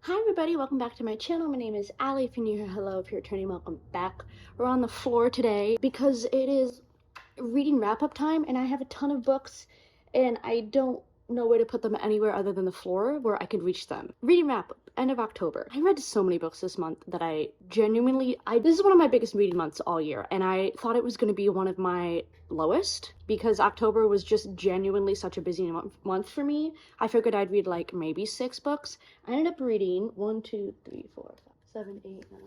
Hi everybody, welcome back to my channel. My name is Allie. If you're new here, hello. If you're returning, welcome back. We're on the floor today because it is reading wrap-up time and I have a ton of books and I don't know where to put them anywhere other than the floor where I could reach them. Reading wrap-up, end of October. I read so many books this month that this is one of my biggest reading months all year, and I thought it was going to be one of my lowest because October was just genuinely such a busy month for me. I figured I'd read like maybe 6 books. I ended up reading 1, 2, 3, 4, 5, 7, 8, 9,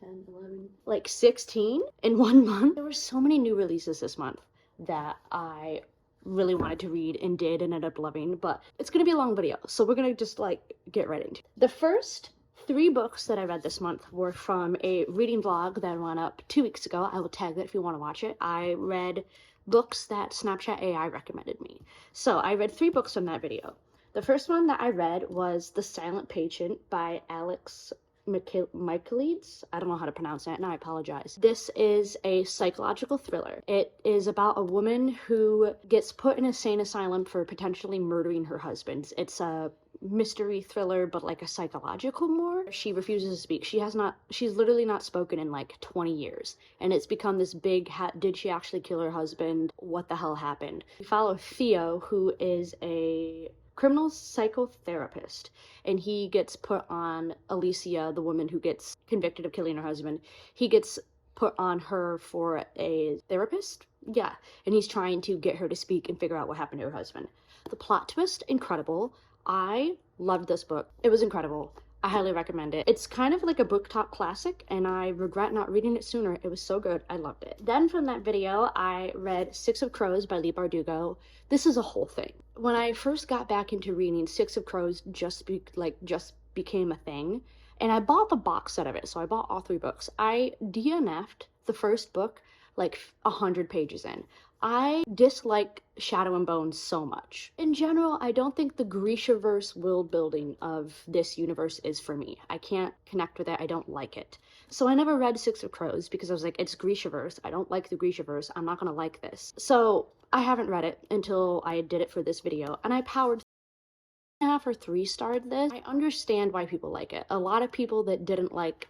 10, 11, like 16 in 1 month. There were so many new releases this month that I really wanted to read and did and ended up loving, but it's gonna be a long video, so we're gonna just like get right into it. The first 3 books that I read this month were from a reading vlog that went up 2 weeks ago. I will tag that if you want to watch it. I read books that Snapchat AI recommended me. So I read 3 books from that video. The first one that I read was The Silent Patient by Alex Michaelides. I don't know how to pronounce that, and I apologize. This is a psychological thriller. It is about a woman who gets put in a sane asylum for potentially murdering her husband. It's a mystery thriller, but like a psychological more. She refuses to speak. She's literally not spoken in like 20 years. And it's become this big, did she actually kill her husband? What the hell happened? We follow Theo, who is a criminal psychotherapist, and he gets put on Alicia, the woman who gets convicted of killing her husband. He gets put on her for a therapist, yeah, and he's trying to get her to speak and figure out what happened to her husband. The plot twist, incredible. I loved this book. It was incredible. I highly recommend it. It's kind of like a BookTok classic, and I regret not reading it sooner. It was so good. I loved it. Then from that video, I read Six of Crows by Leigh Bardugo. This is a whole thing. When I first got back into reading, Six of Crows just became a thing, and I bought the box set of it, so I bought all 3 books. I DNF'd the first book like 100 pages in. I dislike Shadow and Bone so much. In general, I don't think the Grishaverse world building of this universe is for me. I can't connect with it. I don't like it. So I never read Six of Crows because I was like, it's Grishaverse. I don't like the Grishaverse. I'm not gonna like this. So I haven't read it until I did it for this video, and I powered 2.5 or 3-starred this. I understand why people like it. A lot of people that didn't like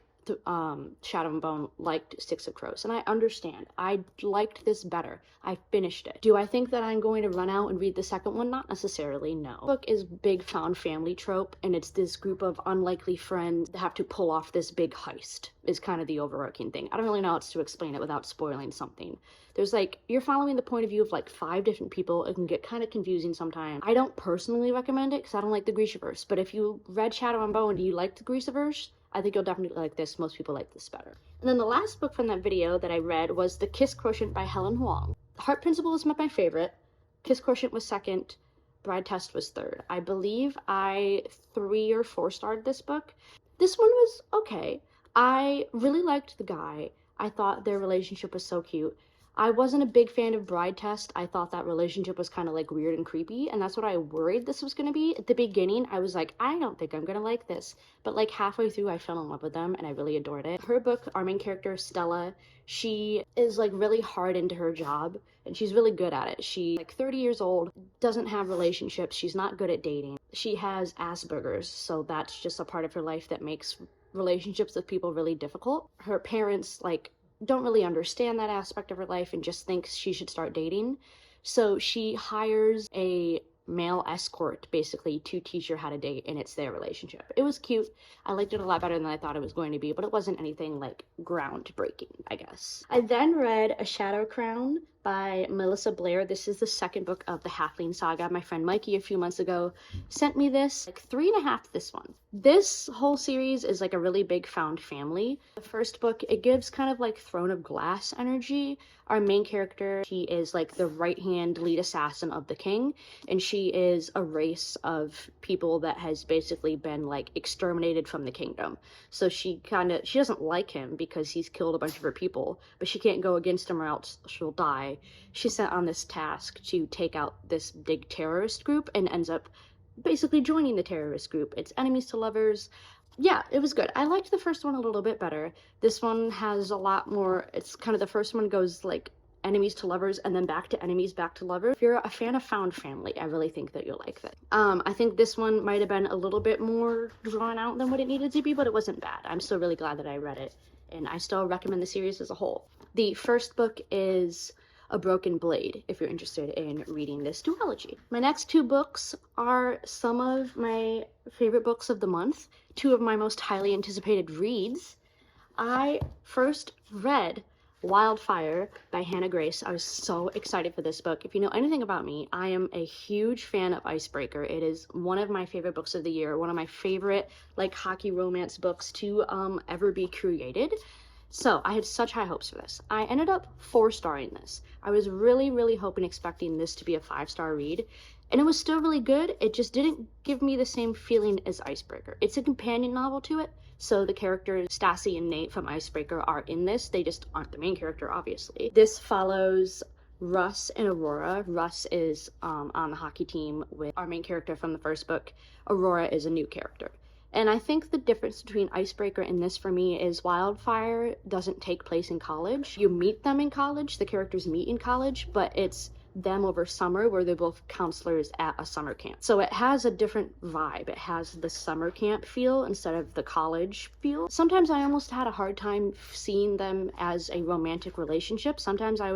Shadow and Bone liked Six of Crows, and I understand. I liked this better. I finished it. Do I think that I'm going to run out and read the second one? Not necessarily, no. The book is big found family trope, and it's this group of unlikely friends that have to pull off this big heist, is kind of the overarching thing. I don't really know how to explain it without spoiling something. There's like, you're following the point of view of like 5 different people. It can get kind of confusing sometimes. I don't personally recommend it because I don't like the Grishaverse, but if you read Shadow and Bone and you like the Grishaverse, I think you'll definitely like this. Most people like this better. And then the last book from that video that I read was The Kiss Quotient by Helen Hoang. Heart Principle is my favorite. Kiss Quotient was second. Bride Test was third. I believe I 3 or 4-starred this book. This one was okay. I really liked the guy. I thought their relationship was so cute. I wasn't a big fan of Bride Test. I thought that relationship was kind of like weird and creepy, and that's what I worried this was going to be. At the beginning, I was like, I don't think I'm going to like this. But like halfway through, I fell in love with them, and I really adored it. Her book, our main character, Stella, she is like really hard into her job, and she's really good at it. She's like 30 years old, doesn't have relationships, she's not good at dating. She has Asperger's, so that's just a part of her life that makes relationships with people really difficult. Her parents like don't really understand that aspect of her life and just thinks she should start dating. So she hires a male escort basically to teach her how to date, and it's their relationship. It was cute. I liked it a lot better than I thought it was going to be, but it wasn't anything like groundbreaking, I guess. I then read A Shadow Crown by Melissa Blair. This is the second book of the Halfling Saga. My friend Mikey a few months ago sent me this, like 3.5 this one. This whole series is like a really big found family. The first book, it gives kind of like Throne of Glass energy. Our main character, she is like the right-hand lead assassin of the king, and she is a race of people that has basically been like exterminated from the kingdom. So she doesn't like him because he's killed a bunch of her people, but she can't go against him or else she'll die. She's sent on this task to take out this big terrorist group and ends up basically joining the terrorist group. It's enemies to lovers. Yeah, it was good. I liked the first one a little bit better. This one has a lot more, it's kind of, the first one goes like enemies to lovers and then back to enemies, back to lovers. If you're a fan of Found Family, I really think that you'll like this. I think this one might have been a little bit more drawn out than what it needed to be, but it wasn't bad. I'm still really glad that I read it, and I still recommend the series as a whole. The first book is A Broken Blade, if you're interested in reading this duology. My next two books are some of my favorite books of the month, two of my most highly anticipated reads. I first read Wildfire by Hannah Grace. I was so excited for this book. If you know anything about me, I am a huge fan of Icebreaker. It is one of my favorite books of the year, one of my favorite like hockey romance books to ever be created. So I had such high hopes for this. I ended up 4-starring this. I was really hoping, expecting this to be a 5-star read, and it was still really good. It just didn't give me the same feeling as Icebreaker. It's a companion novel to it, so the characters Stassi and Nate from Icebreaker are in this. They just aren't the main character, obviously. This follows Russ and Aurora. Russ is on the hockey team with our main character from the first book. Aurora is a new character. And I think the difference between Icebreaker and this for me is Wildfire doesn't take place in college. You meet them in college, the characters meet in college, but it's them over summer where they're both counselors at a summer camp. So it has a different vibe. It has the summer camp feel instead of the college feel. Sometimes I almost had a hard time seeing them as a romantic relationship. Sometimes I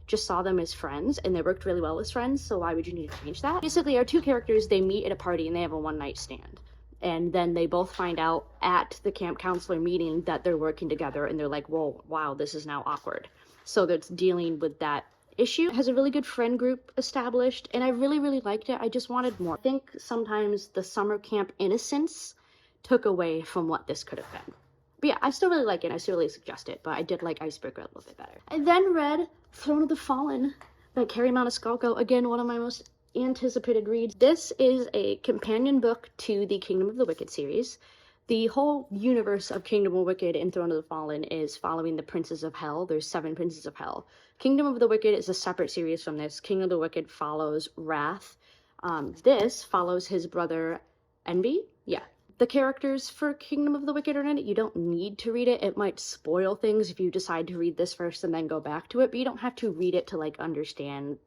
just saw them as friends, and they worked really well as friends, so why would you need to change that? Basically, our two characters, they meet at a party and they have a one-night stand. And then they both find out at the camp counselor meeting that they're working together, and they're like, whoa, wow, this is now awkward. So that's dealing with that issue. It has a really good friend group established, and I really liked it. I just wanted more. I think sometimes the summer camp innocence took away from what this could have been. But yeah, I still really like it. I still really suggest it, but I did like Icebreaker a little bit better. I then read Throne of the Fallen by Carrie Maniscalco. Again, one of my most anticipated reads. This is a companion book to the Kingdom of the Wicked series. The whole universe of Kingdom of the Wicked and Throne of the Fallen is following the Princes of Hell. There's 7 Princes of Hell. Kingdom of the Wicked is a separate series from this. King of the Wicked follows Wrath. This follows his brother Envy. Yeah. The characters for Kingdom of the Wicked are in it. You don't need to read it. It might spoil things if you decide to read this first and then go back to it, but you don't have to read it to like understand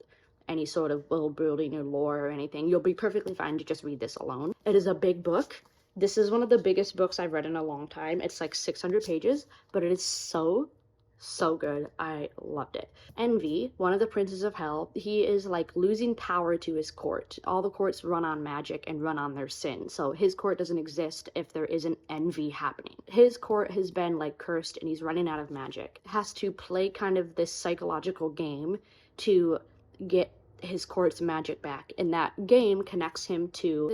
any sort of world building or lore or anything. You'll be perfectly fine to just read this alone. It is a big book. This is one of the biggest books I've read in a long time. It's like 600 pages, but it is so good. I loved it. Envy, one of the Princes of Hell, he is like losing power to his court. All the courts run on magic and run on their sin. So his court doesn't exist if there isn't envy happening. His court has been like cursed and he's running out of magic. Has to play kind of this psychological game to get his court's magic back, and that game connects him to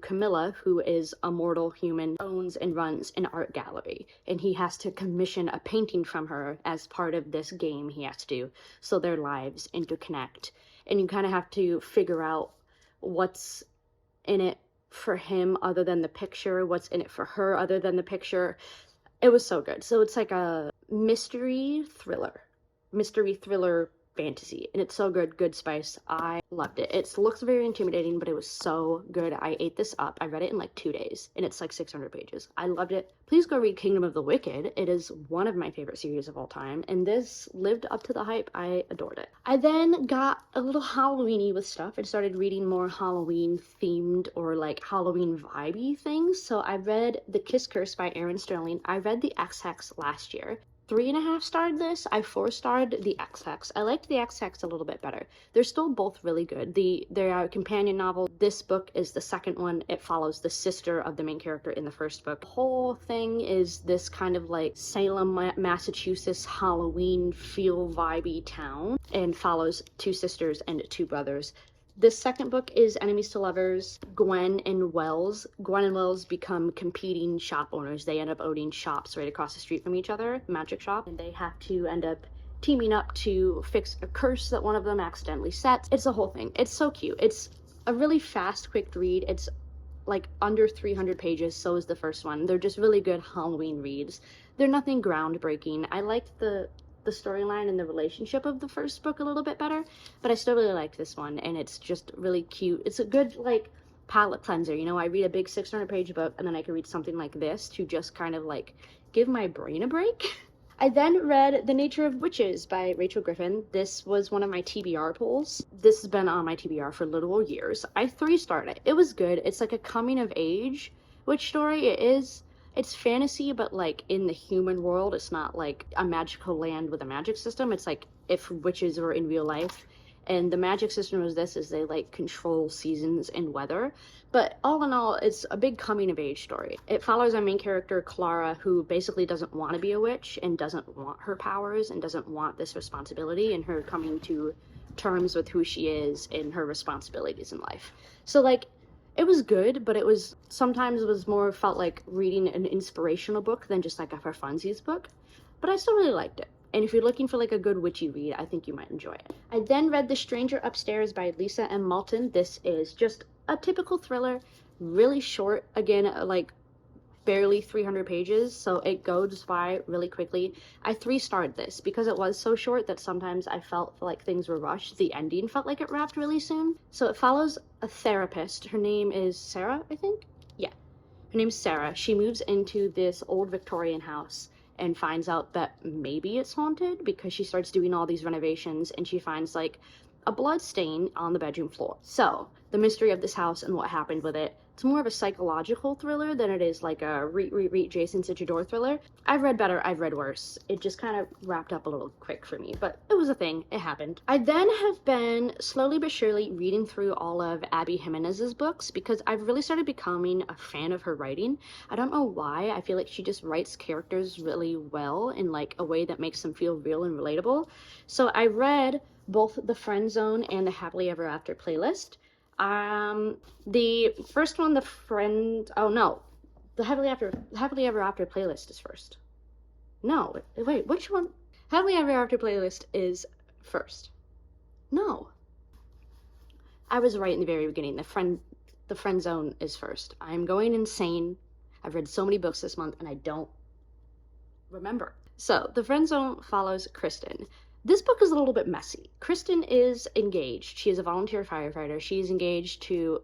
Camilla, who is a mortal human, owns and runs an art gallery, and he has to commission a painting from her as part of this game he has to do, so their lives interconnect, and you kind of have to figure out what's in it for him other than the picture, what's in it for her other than the picture. It was so good. So it's like a mystery thriller fantasy, and it's so good spice. I loved it. It looks very intimidating, but it was so good. I ate this up. I read it in like 2 days, and it's like 600 pages. I loved it. Please go read Kingdom of the Wicked. It is one of my favorite series of all time, and this lived up to the hype. I adored it. I then got a little Halloween-y with stuff and started reading more Halloween themed or like Halloween vibey things. So I read The Kiss Curse by Erin Sterling. I read The Ex-Hex last year. 3.5 starred this. I 4-starred The Ex-Hex. I liked The Ex-Hex a little bit better. They're still both really good. They're a companion novel. This book is the second one. It follows the sister of the main character in the first book. The whole thing is this kind of like Salem, Massachusetts Halloween feel vibey town, and follows 2 sisters and 2 brothers. This second book is Enemies to Lovers. Gwen and Wells become competing shop owners. They end up owning shops right across the street from each other, magic shop, and they have to end up teaming up to fix a curse that one of them accidentally sets. It's a whole thing. It's so cute. It's a really fast, quick read. It's like under 300 pages, so is the first one. They're just really good Halloween reads. They're nothing groundbreaking. I liked the storyline and the relationship of the first book a little bit better, but I still really liked this one, and it's just really cute. It's a good like palate cleanser, you know. I read a big 600 page book and then I can read something like this to just kind of like give my brain a break. I then read The Nature of Witches by Rachel Griffin. This was one of my TBR pulls. This has been on my TBR for literal years. I 3-starred it. It was good. It's like a coming of age witch story. It is. It's fantasy, but like in the human world. It's not like a magical land with a magic system. It's like if witches were in real life. And the magic system is they like control seasons and weather. But all in all, it's a big coming of age story. It follows our main character, Clara, who basically doesn't want to be a witch and doesn't want her powers and doesn't want this responsibility, and her coming to terms with who she is and her responsibilities in life. So like, it was good, but sometimes it was more felt like reading an inspirational book than just like a for funsies book. But I still really liked it. And if you're looking for like a good witchy read, I think you might enjoy it. I then read The Stranger Upstairs by Lisa M. Malton. This is just a typical thriller, really short, again, like barely 300 pages, so it goes by really quickly. I 3-starred this because it was so short that sometimes I felt like things were rushed. The ending felt like it wrapped really soon. So it follows a therapist. Her name is Sarah, I think? Yeah. Her name's Sarah. She moves into this old Victorian house and finds out that maybe it's haunted because she starts doing all these renovations and she finds like a blood stain on the bedroom floor. So the mystery of this house and what happened with it. It's more of a psychological thriller than it is like a read Jason Sit Your Door thriller. I've read better, I've read worse. It just kind of wrapped up a little quick for me, but it was a thing, it happened. I then have been slowly but surely reading through all of Abby Jimenez's books because I've really started becoming a fan of her writing. I don't know why, I feel like she just writes characters really well in like a way that makes them feel real and relatable. So I read both The Friend Zone and The Happily Ever After playlist. The first one, the Happily Ever After playlist is first. No, wait, which one? Happily Ever After playlist is first. No. I was right in the very beginning. The Friend Zone is first. I'm going insane. I've read so many books this month and I don't remember. So, The Friend Zone follows Kristen. This book is a little bit messy. Kristen is engaged. She is a volunteer firefighter. She's engaged to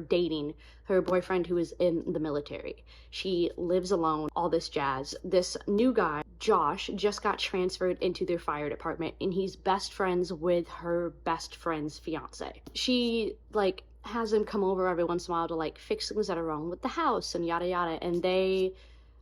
dating her boyfriend who is in the military. She lives alone, all this jazz. This new guy, Josh, just got transferred into their fire department and he's best friends with her best friend's fiance. She, like, has him come over every once in a while to, like, fix things that are wrong with the house and yada yada, and they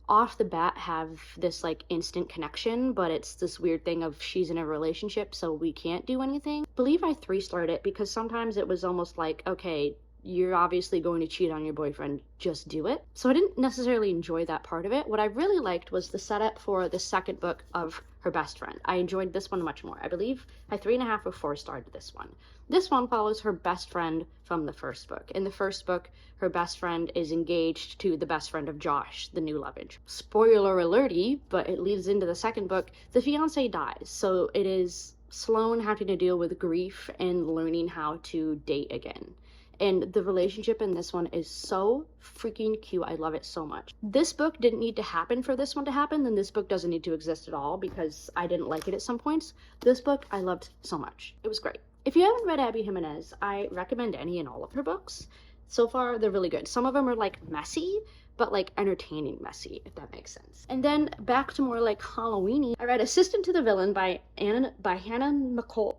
off the bat have this like instant connection, but it's this weird thing of she's in a relationship so we can't do anything. I believe I 3-starred it because sometimes it was almost like, okay, you're obviously going to cheat on your boyfriend, just do it. So I didn't necessarily enjoy that part of it. What I really liked was the setup for the second book of her best friend. I enjoyed this one much more. I believe I 3.5 or 4-starred this one. This one follows her best friend from the first book. In the first book, her best friend is engaged to the best friend of Josh, the new love interest. Spoiler alerty, but it leads into the second book. The fiance dies, so it is Sloane having to deal with grief and learning how to date again. And the relationship in this one is so freaking cute. I love it so much. This book didn't need to happen for this one to happen, then this book doesn't need to exist at all because I didn't like it at some points. This book I loved so much. It was great. If you haven't read Abby Jimenez, I recommend any and all of her books. So far, they're really good. Some of them are like messy, but like entertaining messy, if that makes sense. And then back to more like Halloween-y, I read Assistant to the Villain by Hannah Nicole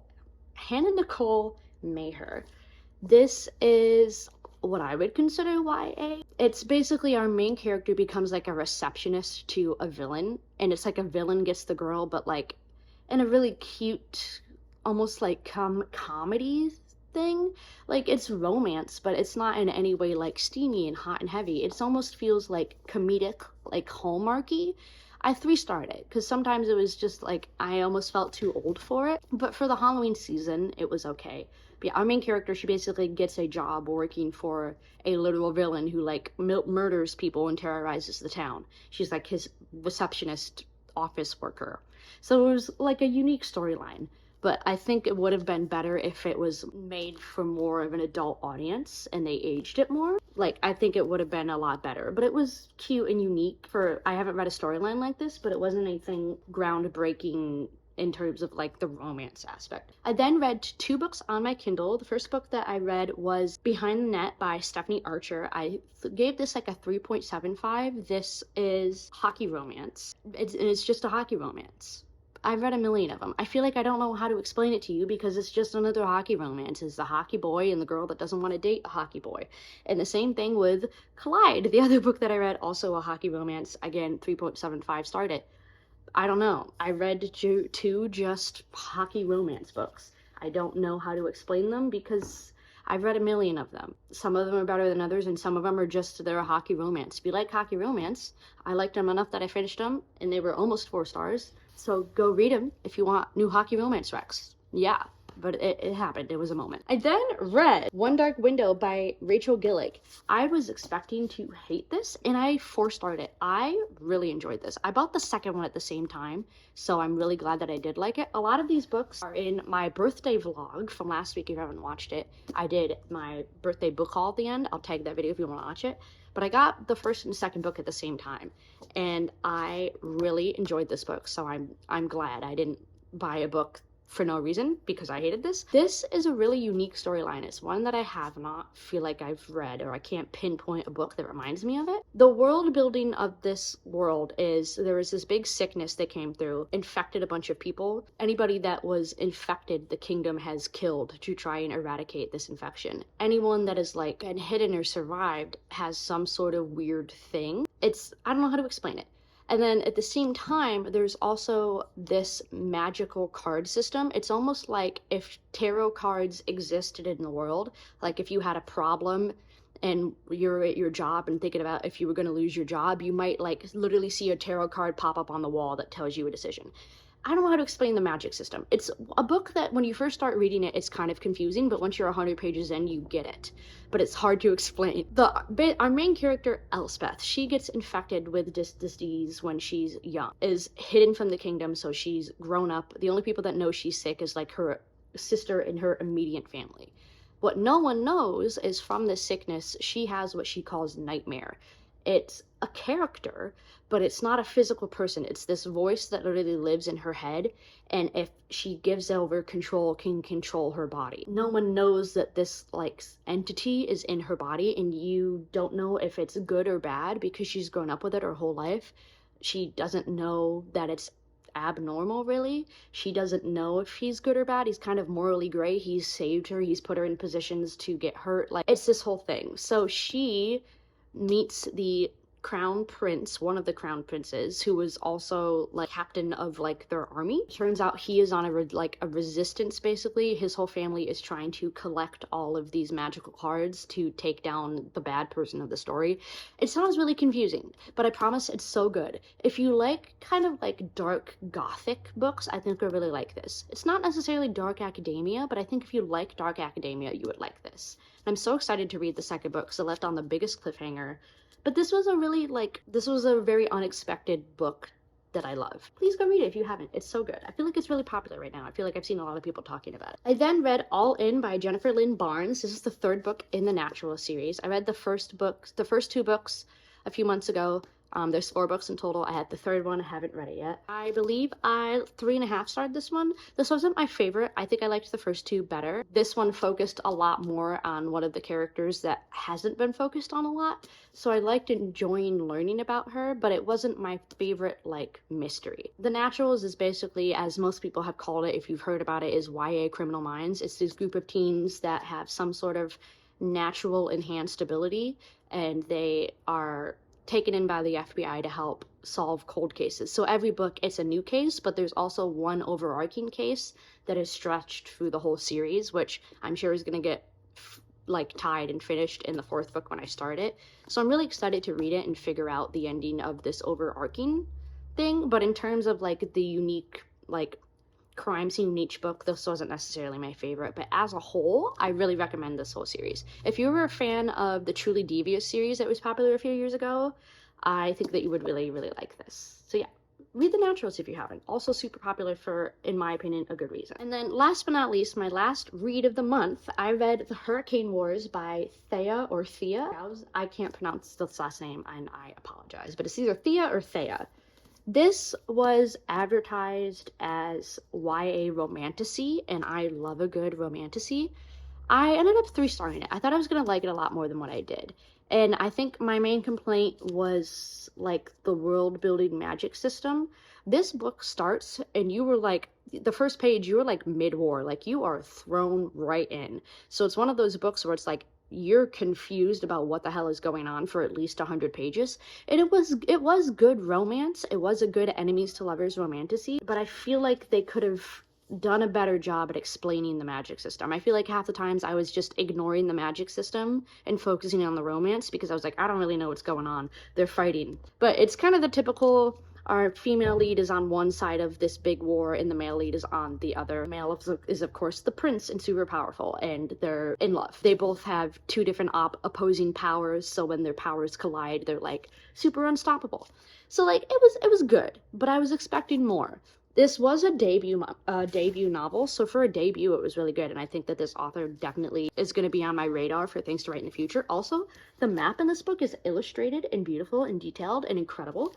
Maher. This is what I would consider YA. It's basically our main character becomes like a receptionist to a villain, and it's like a villain gets the girl, but like in a really cute, almost like comedy thing. Like it's romance, but it's not in any way like steamy and hot and heavy. It almost feels like comedic, like Hallmarky. I 3-starred it because sometimes it was just like I almost felt too old for it, but for the Halloween season it was okay. But yeah, our main character, she basically gets a job working for a literal villain who like murders people and terrorizes the town. She's like his receptionist office worker. So it was like a unique storyline, but I think it would have been better if it was made for more of an adult audience and they aged it more. Like, I think it would have been a lot better, but it was cute and unique I haven't read a storyline like this, but it wasn't anything groundbreaking in terms of like the romance aspect. I then read 2 books on my Kindle. The first book that I read was Behind the Net by Stephanie Archer. I gave this like a 3.75. This is hockey romance. It's just a hockey romance. I've read a million of them. I feel like I don't know how to explain it to you because it's just another hockey romance. It's the hockey boy and the girl that doesn't want to date a hockey boy. And the same thing with Collide, the other book that I read, also a hockey romance. Again, 3.75 started. I don't know. I read 2 just hockey romance books. I don't know how to explain them because I've read a million of them. Some of them are better than others, and some of them are just, they're a hockey romance. If you like hockey romance, I liked them enough that I finished them, and they were almost 4 stars. So go read them if you want new hockey romance recs. Yeah, but it happened. It was a moment. I then read One Dark Window by Rachel Gillick. I was expecting to hate this, and I 4-starred it. I really enjoyed this. I bought the second one at the same time, so I'm really glad that I did like it. A lot of these books are in my birthday vlog from last week if you haven't watched it. I did my birthday book haul at the end. I'll tag that video if you want to watch it. But I got the first and second book at the same time, and I really enjoyed this book, so I'm glad I didn't buy a book for no reason because I hated this. This is a really unique storyline. It's one that I have not feel like I've read, or I can't pinpoint a book that reminds me of it. The world building of this world is there was this big sickness that came through, infected a bunch of people. Anybody that was infected, the kingdom has killed to try and eradicate this infection. Anyone that is like been hidden or survived has some sort of weird thing. I don't know how to explain it. And then at the same time, there's also this magical card system. It's almost like if tarot cards existed in the world, like if you had a problem and you're at your job and thinking about if you were going to lose your job, you might like literally see a tarot card pop up on the wall that tells you a decision. I don't know how to explain the magic system. It's a book that when you first start reading it, it's kind of confusing, but once you're 100 pages in, you get it. But it's hard to explain. Our main character, Elspeth, she gets infected with this disease when she's young, is hidden from the kingdom, so she's grown up. The only people that know she's sick is like her sister and her immediate family. What no one knows is from this sickness, she has what she calls nightmare. It's a character, but it's not a physical person. It's this voice that literally lives in her head, and if she gives over control, can control her body. No one knows that this like entity is in her body, and you don't know if it's good or bad because she's grown up with it her whole life. She doesn't know that it's abnormal, really. She doesn't know if he's good or bad. He's kind of morally gray. He's saved her. He's put her in positions to get hurt. Like, it's this whole thing. So she meets the crown prince, one of the crown princes, who was also like captain of like their army. Turns out he is on a resistance. Basically his whole family is trying to collect all of these magical cards to take down the bad person of the story. It sounds really confusing, but I promise it's so good. If you like kind of like dark gothic books, I think you'll really like this. It's not necessarily dark academia, but I think if you like dark academia, you would like this. I'm so excited to read the second book because it left on the biggest cliffhanger. But this was a very unexpected book that I love. Please go read it if you haven't. It's so good. I feel like it's really popular right now. I feel like I've seen a lot of people talking about it. I then read All In by Jennifer Lynn Barnes. This is the 3rd book in the Naturalist series. I read the first 2 books a few months ago. There's 4 books in total. I had the 3rd one. I haven't read it yet. I believe I 3.5 starred this one. This wasn't my favorite. I think I liked the first 2 better. This one focused a lot more on one of the characters that hasn't been focused on a lot. So I liked enjoying learning about her, but it wasn't my favorite like mystery. The Naturals is basically, as most people have called it, if you've heard about it, is YA Criminal Minds. It's this group of teens that have some sort of natural enhanced ability, and they are taken in by the FBI to help solve cold cases. So every book, it's a new case, but there's also one overarching case that is stretched through the whole series, which I'm sure is going to get like tied and finished in the 4th book when I start it. So I'm really excited to read it and figure out the ending of this overarching thing. But in terms of like the unique like crime scene in each book, this wasn't necessarily my favorite, but as a whole, I really recommend this whole series. If you were a fan of the Truly Devious series that was popular a few years ago, I think that you would really, really like this. So yeah, read The Naturals if you haven't. Also super popular for, in my opinion, a good reason. And then last but not least, my last read of the month, I read The Hurricane Wars by Thea. I can't pronounce the last name, and I apologize, but it's either Thea or Thea. This was advertised as YA romantasy, and I love a good romantasy. I ended up 3-starring it. I thought I was gonna like it a lot more than what I did. And I think my main complaint was like the world building magic system. This book starts and you were like, the first page, you were like mid-war, like you are thrown right in. So it's one of those books where it's like you're confused about what the hell is going on for at least 100 pages. And it was good romance. It was a good enemies to lovers romantasy, but I feel like they could have done a better job at explaining the magic system. I feel like half the times I was just ignoring the magic system and focusing on the romance because I was like, I don't really know what's going on. They're fighting. But it's kind of the typical, our female lead is on one side of this big war and the male lead is on the other. Male is of course the prince and super powerful, and they're in love. They both have two different opposing powers, so when their powers collide, they're like super unstoppable. So like it was good, but I was expecting more. This was a debut novel, so for a debut, it was really good, and I think that this author definitely is going to be on my radar for things to write in the future. Also, the map in this book is illustrated and beautiful and detailed and incredible.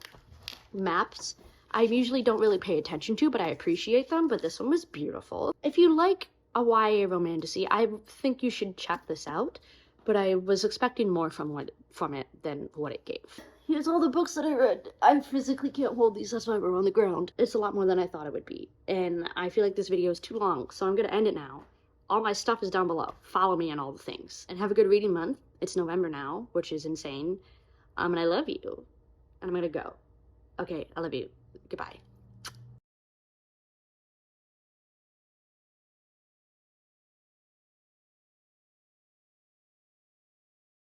Maps I usually don't really pay attention to, but I appreciate them, but this one was beautiful. If you like a YA romantasy, I think you should check this out, but I was expecting more from it than what it gave. Here's all the books that I read. I physically can't hold these, that's why we're on the ground. It's a lot more than I thought it would be, and I feel like this video is too long, so I'm gonna end it now. All my stuff is down below. Follow me on all the things. And have a good reading month. It's November now, which is insane. And I love you. And I'm gonna go. Okay, I love you. Goodbye.